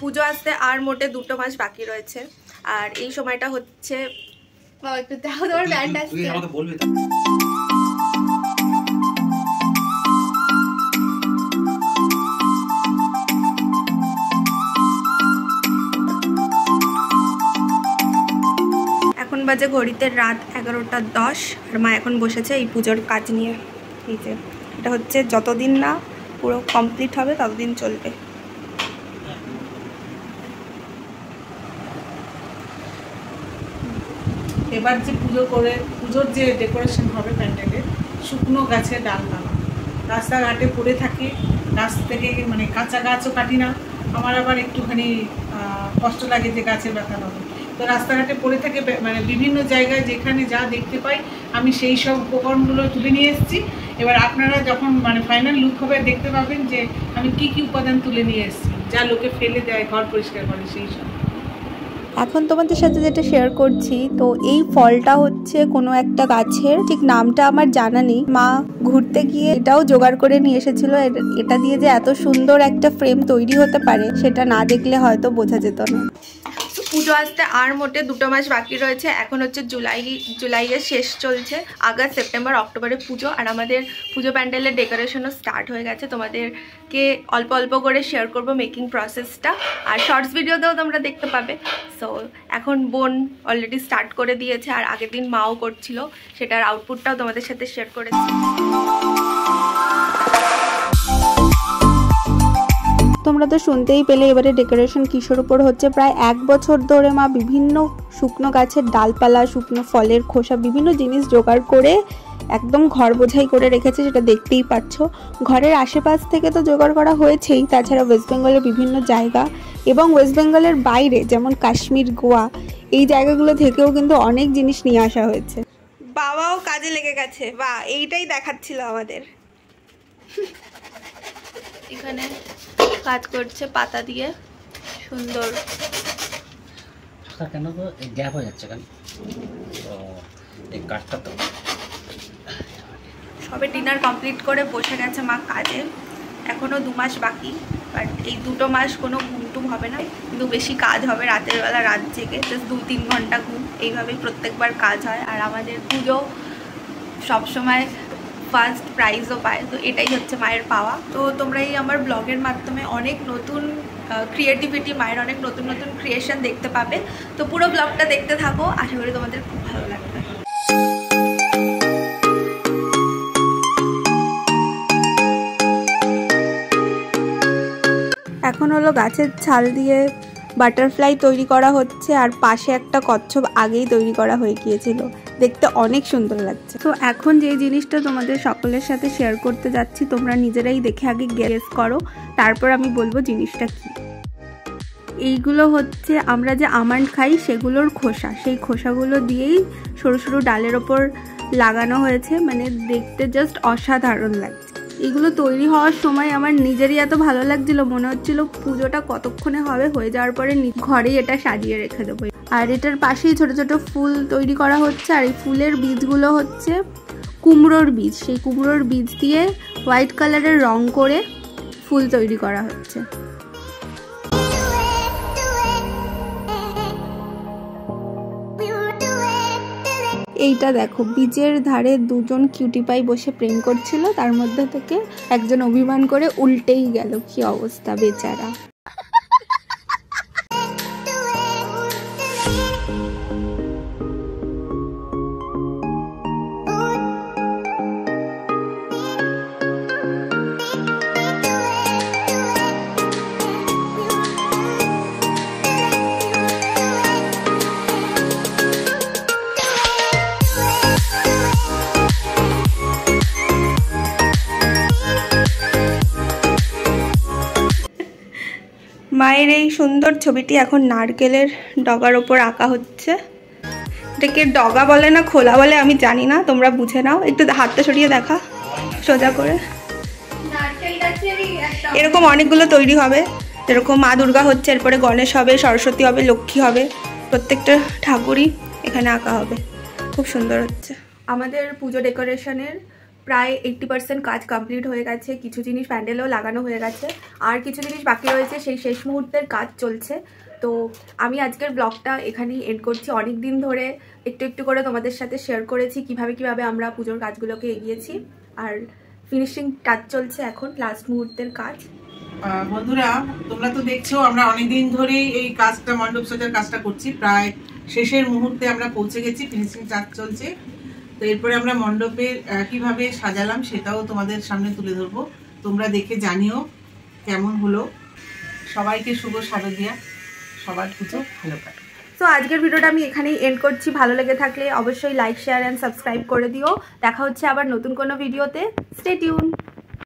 পুজো আসতে আর মোটে 2 মাস বাকি রয়েছে। আর এই সময়টা হচ্ছে একটু দেখো তোমার ব্যান্ড আসছে। এখন বাজে ঘড়িতে রাত 11:10 আর মা এখন বসেছে এই পুজোর কাজ নিয়ে। এই যে এটা হচ্ছে যতদিন না পুরো কমপ্লিট হবে ততদিন চলবে। এবার যে পুজোর যে ডেকোরেশন হবে প্যান্ডেলের, শুকনো গাছের ডালপালা রাস্তাঘাটে পড়ে থাকে, গাছ থেকে মানে কাঁচা গাছও কাটি না, আমার আবার একটুখানি কষ্ট লাগে যে গাছের ব্যথা হবে, তো রাস্তাঘাটে পড়ে থাকে মানে বিভিন্ন জায়গায় যেখানে যা দেখতে পাই আমি সেই সব উপকরণগুলো তুলে নিয়ে এসেছি। এবার আপনারা যখন মানে ফাইনাল লুক হবে দেখতে পাবেন যে আমি কি কি উপাদান তুলে নিয়ে এসেছি, যা লোকে ফেলে দেয় ঘর পরিষ্কার করে সেই সব। এখন তোমাদের সাথে যেটা শেয়ার করছি, তো এই ফলটা হচ্ছে কোনো একটা গাছের, ঠিক নামটা আমার জানা নেই। মা ঘুরতে গিয়ে এটাও জোগাড় করে নিয়ে এসেছিল। এটা দিয়ে যে এত সুন্দর একটা ফ্রেম তৈরি হতে পারে সেটা না দেখলে হয়তো বোঝা যেত না। পুজো আসতে আর মোটে 2 মাস বাকি রয়েছে। এখন হচ্ছে জুলাইয়ের শেষ চলছে, আগস্ট সেপ্টেম্বর অক্টোবরে পুজো। আর আমাদের পুজো প্যান্ডেলের ডেকোরেশনও স্টার্ট হয়ে গেছে। তোমাদেরকে অল্প অল্প করে শেয়ার করবো মেকিং প্রসেসটা, আর শর্টস ভিডিওতেও তোমরা দেখতে পাবে। সো এখন বোন অলরেডি স্টার্ট করে দিয়েছে, আর আগের দিন মাও করছিল, সেটার আউটপুটটাও তোমাদের সাথে শেয়ার করেছি। তোমরা তো শুনতেই পেলে এবারে ডেকোরেশন কিসের উপর হচ্ছে। প্রায় 1 বছর ধরে মা বিভিন্ন শুকনো গাছের ডালপালা, শুকনো ফলের খোসা, বিভিন্ন জিনিস জোগাড় করে একদম ঘর বোঝাই করে রেখেছে, সেটা দেখতেই পাচ্ছ। ঘরের আশেপাশ থেকে তো জোগাড় করা হয়েছেই, তাছাড়া ওয়েস্ট বেঙ্গলের বিভিন্ন জায়গা এবং ওয়েস্ট বেঙ্গলের বাইরে যেমন কাশ্মীর, গোয়া, এই জায়গাগুলো থেকেও কিন্তু অনেক জিনিস নিয়ে আসা হয়েছে। বাবাও কাজে লেগে গেছে, বা এইটাই দেখাচ্ছিল আমাদের। এখানে কাজ করছে পাতা দিয়ে, সুন্দর। কেন তো গ্যাপ হয়ে যাচ্ছে কেন? এই কাঠটা তো সবে ডিনার কমপ্লিট করে বসে গেছে মা কাজে। এখনও 2 মাস বাকি, বাট এই 2 মাস কোনো ঘুমটুম হবে না, কিন্তু বেশি কাজ হবে রাতের বেলা, রাত জেগে জাস্ট 2-3 ঘন্টা ঘুম, এইভাবেই প্রত্যেকবার কাজ হয়। আর আমাদের পুজো সবসময় ফার্স্ট প্রাইজও পায়, তো এটাই হচ্ছে মায়ের পাওয়া। তো তোমরা এই আমার ব্লগের মাধ্যমে অনেক নতুন ক্রিয়েটিভিটি, মায়ের অনেক নতুন নতুন ক্রিয়েশন দেখতে পাবে। তো পুরো ব্লগটা দেখতে থাকো, আশা করি তোমাদের খুব ভালো লাগবে। এখন হলো গাছের ছাল দিয়ে বাটারফ্লাই তৈরি করা হচ্ছে, আর পাশে একটা কচ্ছপ আগেই তৈরি করা হয়ে গিয়েছিল, দেখতে অনেক সুন্দর লাগছে। তো এখন যে জিনিসটা তোমাদের সকলের সাথে শেয়ার করতে যাচ্ছি, তোমরা নিজেরাই দেখে আগে গেস করো, তারপর আমি বলবো জিনিসটা কি। এইগুলো হচ্ছে আমরা যে আমন্ড খাই সেগুলোর খোসা, সেই খোসাগুলো দিয়েই সরু সরু ডালের ওপর লাগানো হয়েছে, মানে দেখতে জাস্ট অসাধারণ লাগছে। এগুলো তৈরি হওয়ার সময় আমার নিজেরই এত ভালো লাগছিল, মনে হচ্ছিল পুজোটা কতক্ষণে হবে, হয়ে যাওয়ার পরে ঘরেই এটা সাজিয়ে রেখে দেবো। আর এটার পাশেই ছোট ছোট ফুল তৈরি করা হচ্ছে, আর এই ফুলের বীজগুলো হচ্ছে কুমড়োর বীজ। সেই কুমড়োর বীজ দিয়ে হোয়াইট কালারের রং করে ফুল তৈরি করা হচ্ছে। এইটা দেখো, বীজের ধারে 2জন কিউটি পাই বসে প্রেম করছিল, তার মধ্যে থেকে একজন অভিমান করে উল্টেই গেল। কি অবস্থা বেচারা। মায়ের এই সুন্দর ছবিটি এখন নারকেলের ডগার ওপর আঁকা হচ্ছে। এটাকে ডগা বলে না খোলা বলে আমি জানি না, তোমরা বুঝে নাও। একটু হাতটা সরিয়ে দেখা সোজা করে। এরকম অনেকগুলো তৈরি হবে, যেরকম মা দুর্গা হচ্ছে, এরপরে গণেশ হবে, সরস্বতী হবে, লক্ষ্মী হবে, প্রত্যেকটা ঠাকুরই এখানে আঁকা হবে। খুব সুন্দর হচ্ছে। আমাদের পুজো ডেকোরেশনের প্রায় 80% কাজ কমপ্লিট হয়ে গেছে, কিছু জিনিস প্যান্ডেলেও লাগানো হয়ে গেছে, আর কিছু জিনিস বাকি রয়েছে, সেই শেষ মুহূর্তের কাজ চলছে। তো আমি আজকের ব্লগটা এখানেই এন্ড করছি। অনেক দিন ধরে একটু একটু করে তোমাদের সাথে শেয়ার করেছি কিভাবে আমরা পুজোর কাজগুলোকে এগিয়েছি, আর ফিনিশিং কাজ চলছে এখন, লাস্ট মুহূর্তের কাজ। বন্ধুরা তোমরা তো দেখছো আমরা অনেকদিন ধরেই এই কাজটা, মণ্ডপ সাজার কাজটা করছি, প্রায় শেষের মুহূর্তে আমরা পৌঁছে গেছি, ফিনিশিং কাজ চলছে। তো এরপরে আমরা মণ্ডপের কিভাবে সাজালাম সেটাও তোমাদের সামনে তুলে ধরবো, তোমরা দেখে জানিও কেমন হলো। সবাইকে শুভ শারদিয়া, সবার পুজো ভালো কাটুক। তো আজকের ভিডিওটা আমি এখানেই এন্ড করছি। ভালো লেগে থাকলে অবশ্যই লাইক, শেয়ার অ্যান্ড সাবস্ক্রাইব করে দিও। দেখা হচ্ছে আবার নতুন কোনো ভিডিওতে। Stay tune.